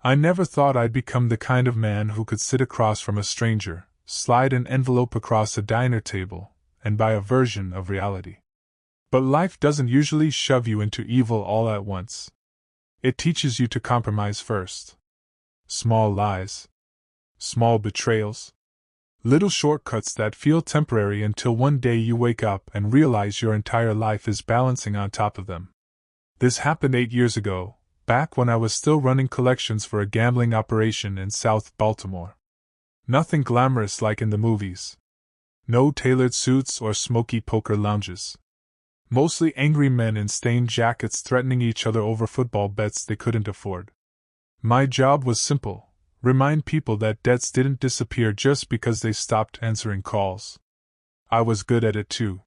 I never thought I'd become the kind of man who could sit across from a stranger, slide an envelope across a diner table, and buy a version of reality. But life doesn't usually shove you into evil all at once. It teaches you to compromise first. Small lies. Small betrayals. Little shortcuts that feel temporary until one day you wake up and realize your entire life is balancing on top of them. This happened 8 years ago, back when I was still running collections for a gambling operation in South Baltimore. Nothing glamorous like in the movies. No tailored suits or smoky poker lounges. Mostly angry men in stained jackets threatening each other over football bets they couldn't afford. My job was simple: remind people that debts didn't disappear just because they stopped answering calls. I was good at it too.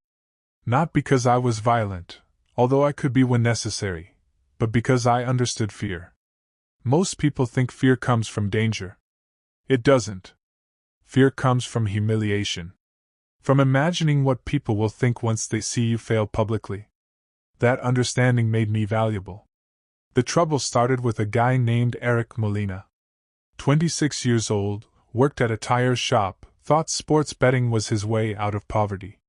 Not because I was violent, although I could be when necessary, but because I understood fear. Most people think fear comes from danger. It doesn't. Fear comes from humiliation. From imagining what people will think once they see you fail publicly. That understanding made me valuable. The trouble started with a guy named Eric Molina. 26 years old, worked at a tire shop, thought sports betting was his way out of poverty.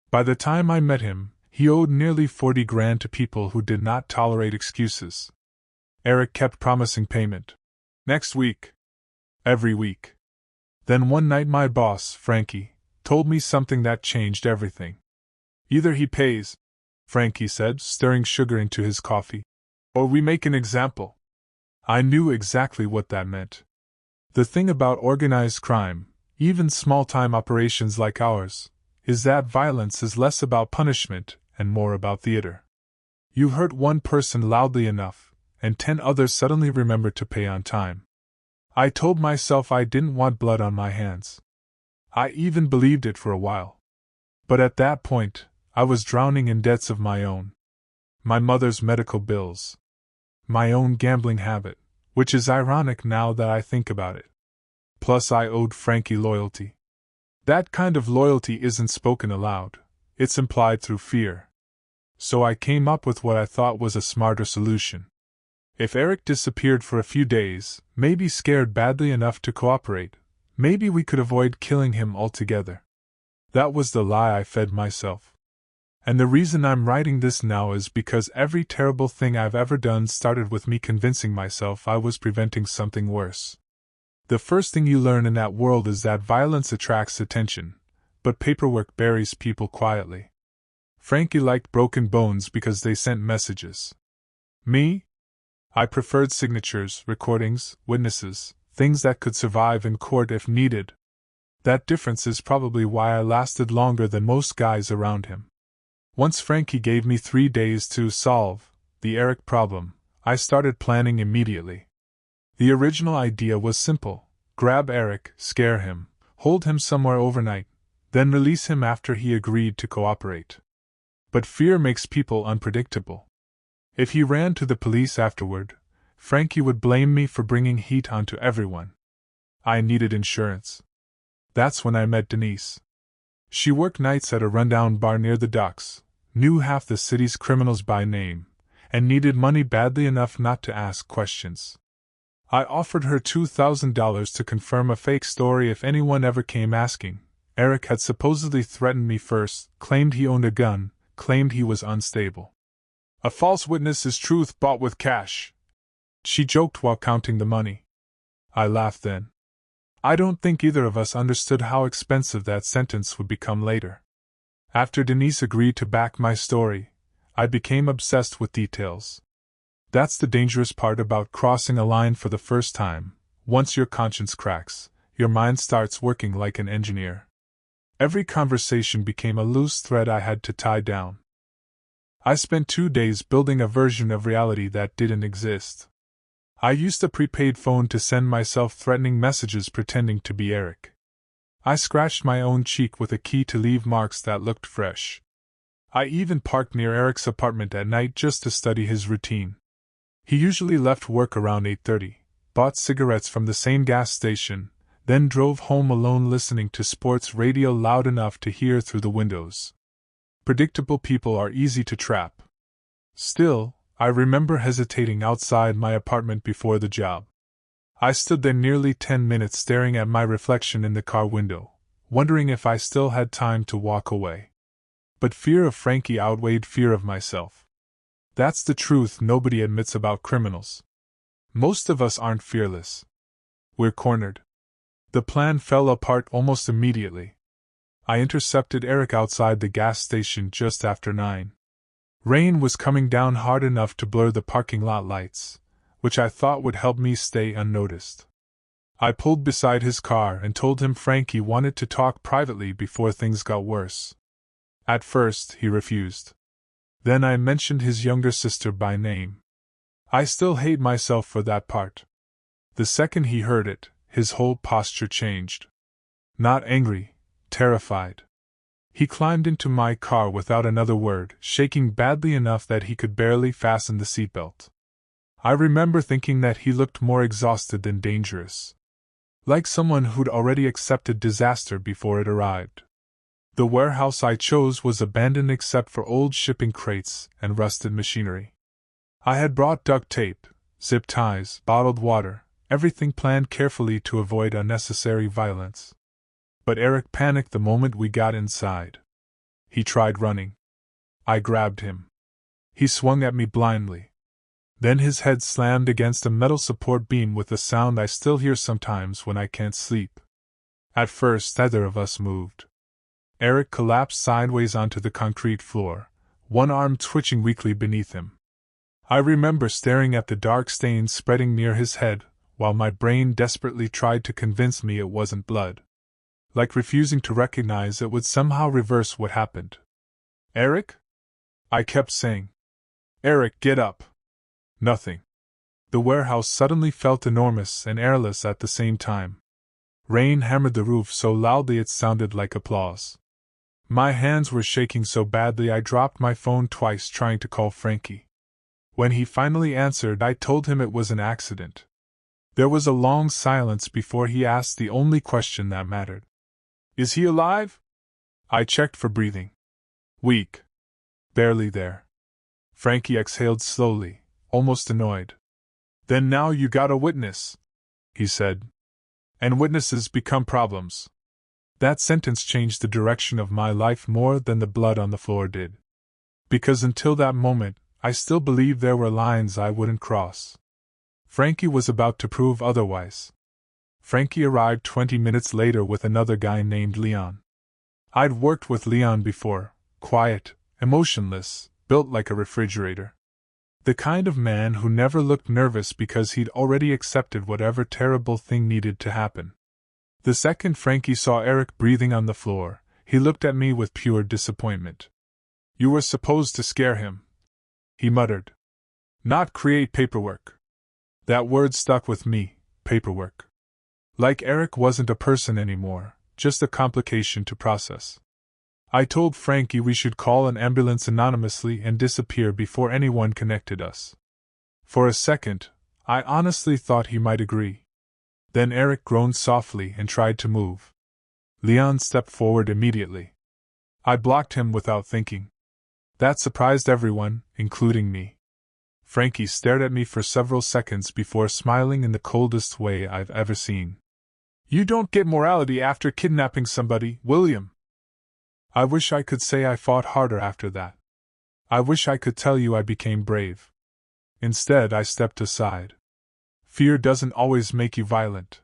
By the time I met him, he owed nearly 40 grand to people who did not tolerate excuses. Eric kept promising payment. Next week. Every week. Then one night my boss, Frankie, told me something that changed everything. Either he pays, Frankie said, stirring sugar into his coffee, or we make an example. I knew exactly what that meant. The thing about organized crime, even small-time operations like ours, is that violence is less about punishment and more about theater. You hurt one person loudly enough, and 10 others suddenly remember to pay on time. I told myself I didn't want blood on my hands. I even believed it for a while. But at that point, I was drowning in debts of my own. My mother's medical bills. My own gambling habit, which is ironic now that I think about it. Plus I owed Frankie loyalty. That kind of loyalty isn't spoken aloud, it's implied through fear. So I came up with what I thought was a smarter solution. If Eric disappeared for a few days, maybe scared badly enough to cooperate, maybe we could avoid killing him altogether. That was the lie I fed myself. And the reason I'm writing this now is because every terrible thing I've ever done started with me convincing myself I was preventing something worse. The first thing you learn in that world is that violence attracts attention, but paperwork buries people quietly. Frankie liked broken bones because they sent messages. Me? I preferred signatures, recordings, witnesses, things that could survive in court if needed. That difference is probably why I lasted longer than most guys around him. Once Frankie gave me 3 days to solve the Eric problem, I started planning immediately. The original idea was simple: grab Eric, scare him, hold him somewhere overnight, then release him after he agreed to cooperate. But fear makes people unpredictable. If he ran to the police afterward, Frankie would blame me for bringing heat onto everyone. I needed insurance. That's when I met Denise. She worked nights at a rundown bar near the docks, knew half the city's criminals by name, and needed money badly enough not to ask questions. I offered her $2,000 to confirm a fake story if anyone ever came asking. Eric had supposedly threatened me first, claimed he owned a gun, claimed he was unstable. A false witness is truth bought with cash, she joked while counting the money. I laughed then. I don't think either of us understood how expensive that sentence would become later. After Denise agreed to back my story, I became obsessed with details. That's the dangerous part about crossing a line for the first time. Once your conscience cracks, your mind starts working like an engineer. Every conversation became a loose thread I had to tie down. I spent 2 days building a version of reality that didn't exist. I used a prepaid phone to send myself threatening messages pretending to be Eric. I scratched my own cheek with a key to leave marks that looked fresh. I even parked near Eric's apartment at night just to study his routine. He usually left work around 8:30, bought cigarettes from the same gas station, then drove home alone listening to sports radio loud enough to hear through the windows. Predictable people are easy to trap. Still, I remember hesitating outside my apartment before the job. I stood there nearly 10 minutes staring at my reflection in the car window, wondering if I still had time to walk away. But fear of Frankie outweighed fear of myself. That's the truth nobody admits about criminals. Most of us aren't fearless. We're cornered. The plan fell apart almost immediately. I intercepted Eric outside the gas station just after 9. Rain was coming down hard enough to blur the parking lot lights, which I thought would help me stay unnoticed. I pulled beside his car and told him Frankie wanted to talk privately before things got worse. At first, he refused. Then I mentioned his younger sister by name. I still hate myself for that part. The second he heard it, his whole posture changed. Not angry, terrified. He climbed into my car without another word, shaking badly enough that he could barely fasten the seatbelt. I remember thinking that he looked more exhausted than dangerous. Like someone who'd already accepted disaster before it arrived. The warehouse I chose was abandoned except for old shipping crates and rusted machinery. I had brought duct tape, zip ties, bottled water, everything planned carefully to avoid unnecessary violence. But Eric panicked the moment we got inside. He tried running. I grabbed him. He swung at me blindly. Then his head slammed against a metal support beam with a sound I still hear sometimes when I can't sleep. At first, neither of us moved. Eric collapsed sideways onto the concrete floor, one arm twitching weakly beneath him. I remember staring at the dark stains spreading near his head, while my brain desperately tried to convince me it wasn't blood. Like refusing to recognize it would somehow reverse what happened. Eric? I kept saying. Eric, get up. Nothing. The warehouse suddenly felt enormous and airless at the same time. Rain hammered the roof so loudly it sounded like applause. My hands were shaking so badly I dropped my phone twice trying to call Frankie. When he finally answered, I told him it was an accident. There was a long silence before he asked the only question that mattered. Is he alive? I checked for breathing. Weak. Barely there. Frankie exhaled slowly, almost annoyed. Then now you got a witness, he said. And witnesses become problems. That sentence changed the direction of my life more than the blood on the floor did. Because until that moment, I still believed there were lines I wouldn't cross. Frankie was about to prove otherwise. Frankie arrived 20 minutes later with another guy named Leon. I'd worked with Leon before, quiet, emotionless, built like a refrigerator. The kind of man who never looked nervous because he'd already accepted whatever terrible thing needed to happen. The second Frankie saw Eric breathing on the floor, he looked at me with pure disappointment. You were supposed to scare him, he muttered. Not create paperwork. That word stuck with me, paperwork. Like Eric wasn't a person anymore, just a complication to process. I told Frankie we should call an ambulance anonymously and disappear before anyone connected us. For a second, I honestly thought he might agree. Then Eric groaned softly and tried to move. Leon stepped forward immediately. I blocked him without thinking. That surprised everyone, including me. Frankie stared at me for several seconds before smiling in the coldest way I've ever seen. You don't get morality after kidnapping somebody, William. I wish I could say I fought harder after that. I wish I could tell you I became brave. Instead, I stepped aside. Fear doesn't always make you violent.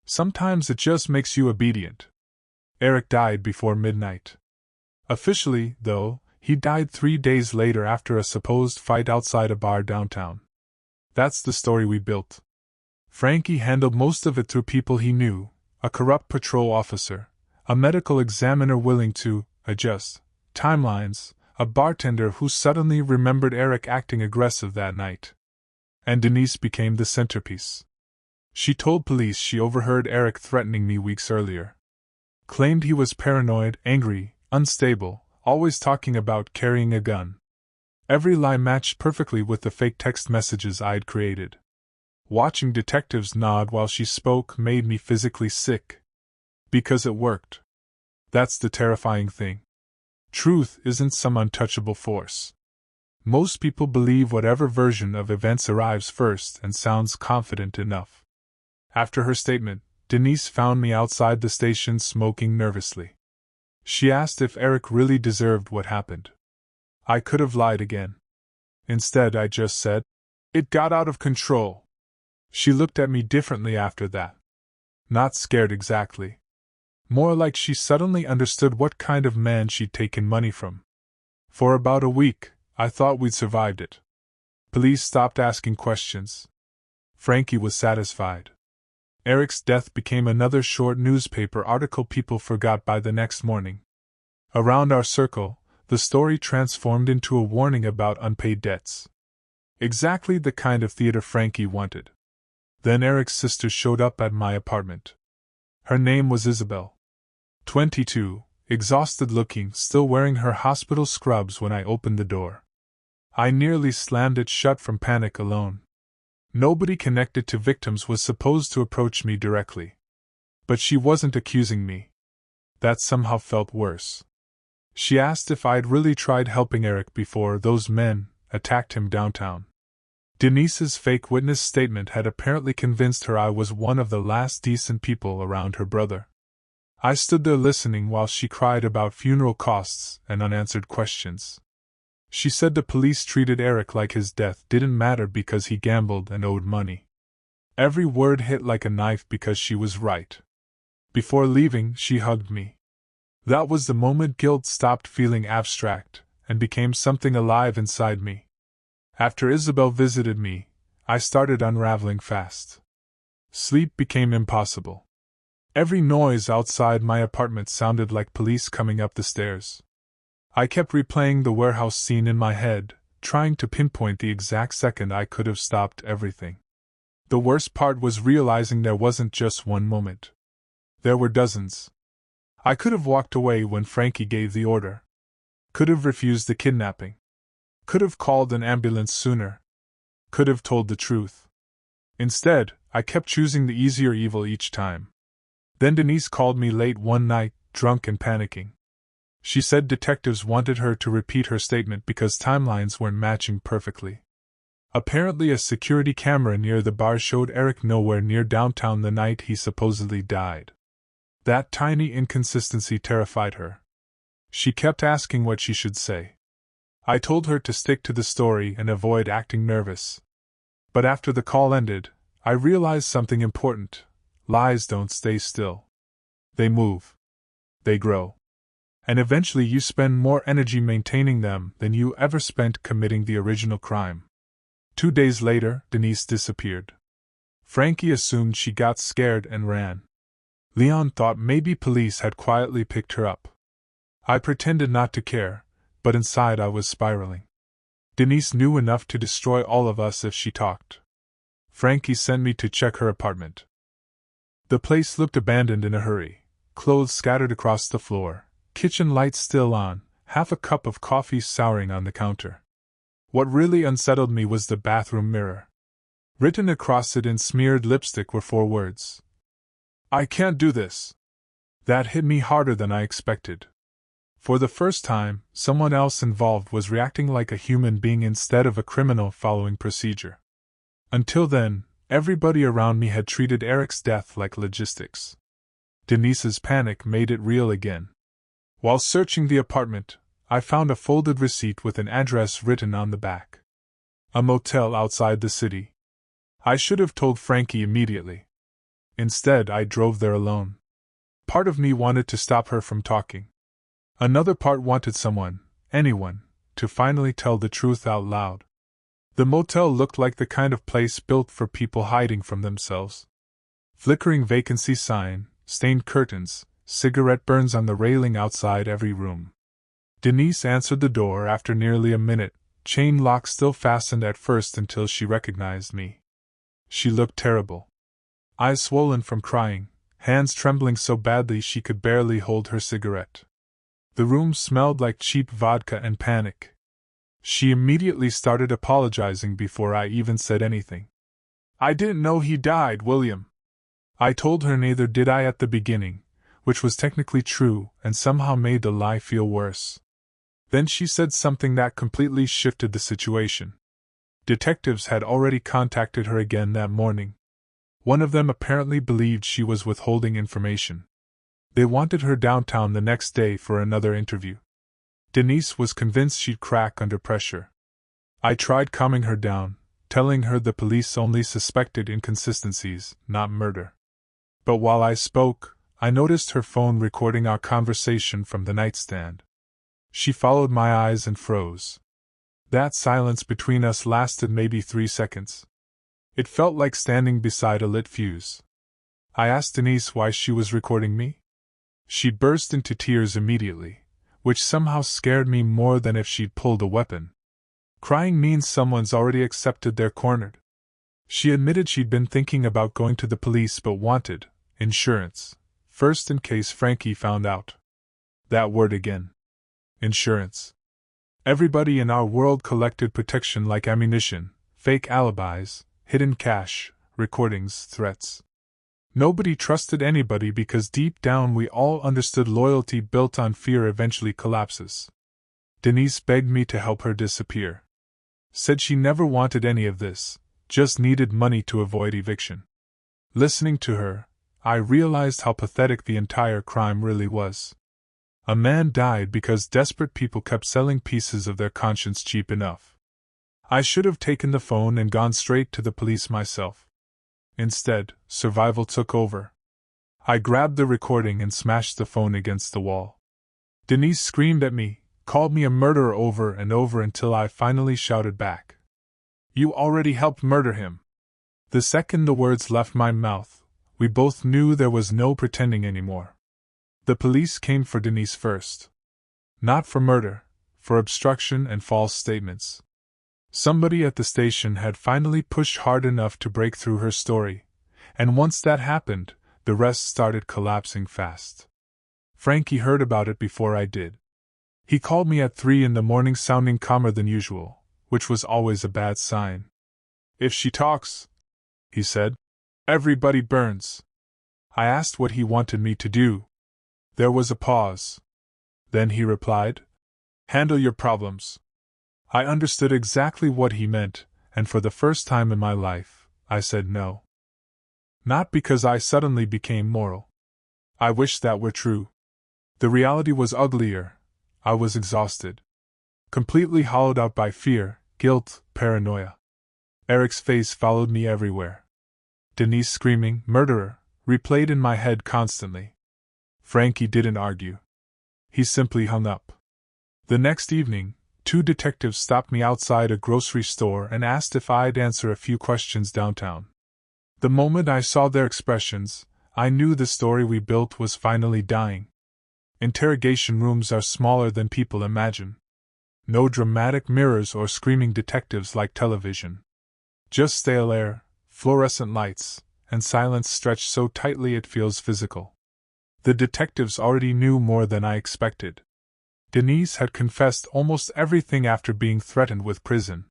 Sometimes it just makes you obedient. Eric died before midnight. Officially, though, he died 3 days later after a supposed fight outside a bar downtown. That's the story we built. Frankie handled most of it through people he knew, a corrupt patrol officer, a medical examiner willing to adjust timelines, a bartender who suddenly remembered Eric acting aggressive that night. And Denise became the centerpiece. She told police she overheard Eric threatening me weeks earlier. Claimed he was paranoid, angry, unstable, always talking about carrying a gun. Every lie matched perfectly with the fake text messages I'd created. Watching detectives nod while she spoke made me physically sick. Because it worked. That's the terrifying thing. Truth isn't some untouchable force. Most people believe whatever version of events arrives first and sounds confident enough. After her statement, Denise found me outside the station smoking nervously. She asked if Eric really deserved what happened. I could have lied again. Instead, I just said, "It got out of control." She looked at me differently after that. Not scared exactly. More like she suddenly understood what kind of man she'd taken money from. For about a week, I thought we'd survived it. Police stopped asking questions. Frankie was satisfied. Eric's death became another short newspaper article people forgot by the next morning. Around our circle, the story transformed into a warning about unpaid debts. Exactly the kind of theater Frankie wanted. Then Eric's sister showed up at my apartment. Her name was Isabel. 22, exhausted looking, still wearing her hospital scrubs when I opened the door. I nearly slammed it shut from panic alone. Nobody connected to victims was supposed to approach me directly. But she wasn't accusing me. That somehow felt worse. She asked if I'd really tried helping Eric before those men attacked him downtown. Denise's fake witness statement had apparently convinced her I was one of the last decent people around her brother. I stood there listening while she cried about funeral costs and unanswered questions. She said the police treated Eric like his death didn't matter because he gambled and owed money. Every word hit like a knife because she was right. Before leaving, she hugged me. That was the moment guilt stopped feeling abstract and became something alive inside me. After Isabel visited me, I started unraveling fast. Sleep became impossible. Every noise outside my apartment sounded like police coming up the stairs. I kept replaying the warehouse scene in my head, trying to pinpoint the exact second I could have stopped everything. The worst part was realizing there wasn't just one moment. There were dozens. I could have walked away when Frankie gave the order. Could have refused the kidnapping. Could have called an ambulance sooner. Could have told the truth. Instead, I kept choosing the easier evil each time. Then Denise called me late one night, drunk and panicking. She said detectives wanted her to repeat her statement because timelines weren't matching perfectly. Apparently, a security camera near the bar showed Eric nowhere near downtown the night he supposedly died. That tiny inconsistency terrified her. She kept asking what she should say. I told her to stick to the story and avoid acting nervous. But after the call ended, I realized something important. Lies don't stay still. They move. They grow. And eventually you spend more energy maintaining them than you ever spent committing the original crime. 2 days later, Denise disappeared. Frankie assumed she got scared and ran. Leon thought maybe police had quietly picked her up. I pretended not to care, but inside I was spiraling. Denise knew enough to destroy all of us if she talked. Frankie sent me to check her apartment. The place looked abandoned in a hurry, clothes scattered across the floor, kitchen lights still on, half a cup of coffee souring on the counter. What really unsettled me was the bathroom mirror. Written across it in smeared lipstick were 4 words. "I can't do this." That hit me harder than I expected. For the first time, someone else involved was reacting like a human being instead of a criminal following procedure. Until then, everybody around me had treated Eric's death like logistics. Denise's panic made it real again. While searching the apartment, I found a folded receipt with an address written on the back. A motel outside the city. I should have told Frankie immediately. Instead, I drove there alone. Part of me wanted to stop her from talking. Another part wanted someone, anyone, to finally tell the truth out loud. The motel looked like the kind of place built for people hiding from themselves. Flickering vacancy sign, stained curtains, cigarette burns on the railing outside every room. Denise answered the door after nearly a minute, chain lock still fastened at first until she recognized me. She looked terrible. Eyes swollen from crying, hands trembling so badly she could barely hold her cigarette. The room smelled like cheap vodka and panic. She immediately started apologizing before I even said anything. "I didn't know he died, William." I told her neither did I at the beginning, which was technically true and somehow made the lie feel worse. Then she said something that completely shifted the situation. Detectives had already contacted her again that morning. One of them apparently believed she was withholding information. They wanted her downtown the next day for another interview. Denise was convinced she'd crack under pressure. I tried calming her down, telling her the police only suspected inconsistencies, not murder. But while I spoke, I noticed her phone recording our conversation from the nightstand. She followed my eyes and froze. That silence between us lasted maybe 3 seconds. It felt like standing beside a lit fuse. I asked Denise why she was recording me. She burst into tears immediately, which somehow scared me more than if she'd pulled a weapon. Crying means someone's already accepted they're cornered. She admitted she'd been thinking about going to the police but wanted insurance, first in case Frankie found out. That word again. Insurance. Everybody in our world collected protection like ammunition, fake alibis, hidden cash, recordings, threats. Nobody trusted anybody because deep down we all understood loyalty built on fear eventually collapses. Denise begged me to help her disappear. Said she never wanted any of this, just needed money to avoid eviction. Listening to her, I realized how pathetic the entire crime really was. A man died because desperate people kept selling pieces of their conscience cheap enough. I should have taken the phone and gone straight to the police myself. Instead, survival took over. I grabbed the recording and smashed the phone against the wall. Denise screamed at me, called me a murderer over and over until I finally shouted back. You already helped murder him. The second the words left my mouth, we both knew there was no pretending anymore. The police came for Denise first. Not for murder, for obstruction and false statements. Somebody at the station had finally pushed hard enough to break through her story, and once that happened, the rest started collapsing fast. Frankie heard about it before I did. He called me at 3 a.m. sounding calmer than usual, which was always a bad sign. If she talks, he said, everybody burns. I asked what he wanted me to do. There was a pause. Then he replied, handle your problems. I understood exactly what he meant, and for the first time in my life, I said no. Not because I suddenly became moral. I wish that were true. The reality was uglier. I was exhausted. Completely hollowed out by fear, guilt, paranoia. Eric's face followed me everywhere. Denise screaming, murderer, replayed in my head constantly. Frankie didn't argue. He simply hung up. The next evening, 2 detectives stopped me outside a grocery store and asked if I'd answer a few questions downtown. The moment I saw their expressions, I knew the story we built was finally dying. Interrogation rooms are smaller than people imagine. No dramatic mirrors or screaming detectives like television. Just stale air, fluorescent lights, and silence stretched so tightly it feels physical. The detectives already knew more than I expected. Denise had confessed almost everything after being threatened with prison.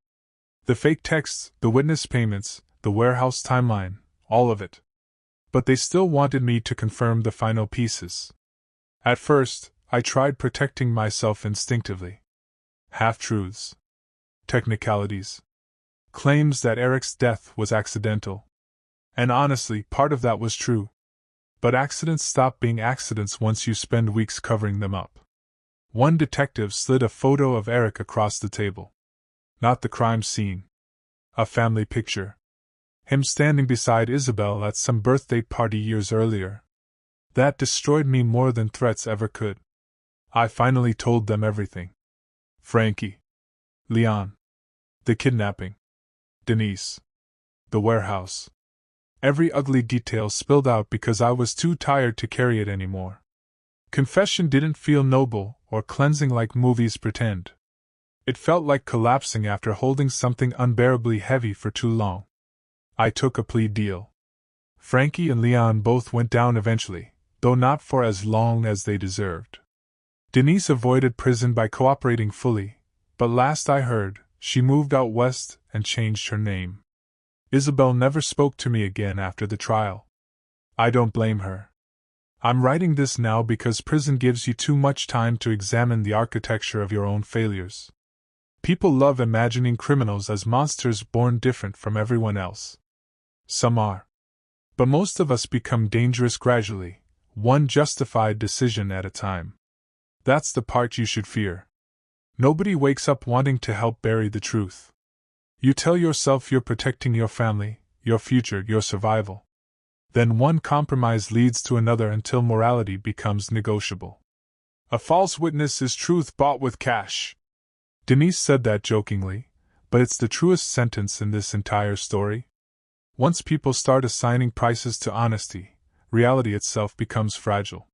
The fake texts, the witness payments, the warehouse timeline, all of it. But they still wanted me to confirm the final pieces. At first, I tried protecting myself instinctively. Half-truths. Technicalities. Claims that Eric's death was accidental. And honestly, part of that was true. But accidents stop being accidents once you spend weeks covering them up. One detective slid a photo of Eric across the table. Not the crime scene. A family picture. Him standing beside Isabel at some birthday party years earlier. That destroyed me more than threats ever could. I finally told them everything. Frankie. Leon. The kidnapping. Denise. The warehouse. Every ugly detail spilled out because I was too tired to carry it anymore. Confession didn't feel noble or cleansing like movies pretend. It felt like collapsing after holding something unbearably heavy for too long. I took a plea deal. Frankie and Leon both went down eventually, though not for as long as they deserved. Denise avoided prison by cooperating fully, but last I heard, she moved out west and changed her name. Isabel never spoke to me again after the trial. I don't blame her. I'm writing this now because prison gives you too much time to examine the architecture of your own failures. People love imagining criminals as monsters born different from everyone else. Some are. But most of us become dangerous gradually, one justified decision at a time. That's the part you should fear. Nobody wakes up wanting to help bury the truth. You tell yourself you're protecting your family, your future, your survival. Then one compromise leads to another until morality becomes negotiable. A false witness is truth bought with cash. Denise said that jokingly, but it's the truest sentence in this entire story. Once people start assigning prices to honesty, reality itself becomes fragile.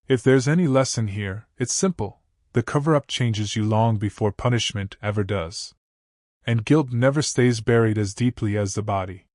If there's any lesson here, it's simple: the cover-up changes you long before punishment ever does. And guilt never stays buried as deeply as the body.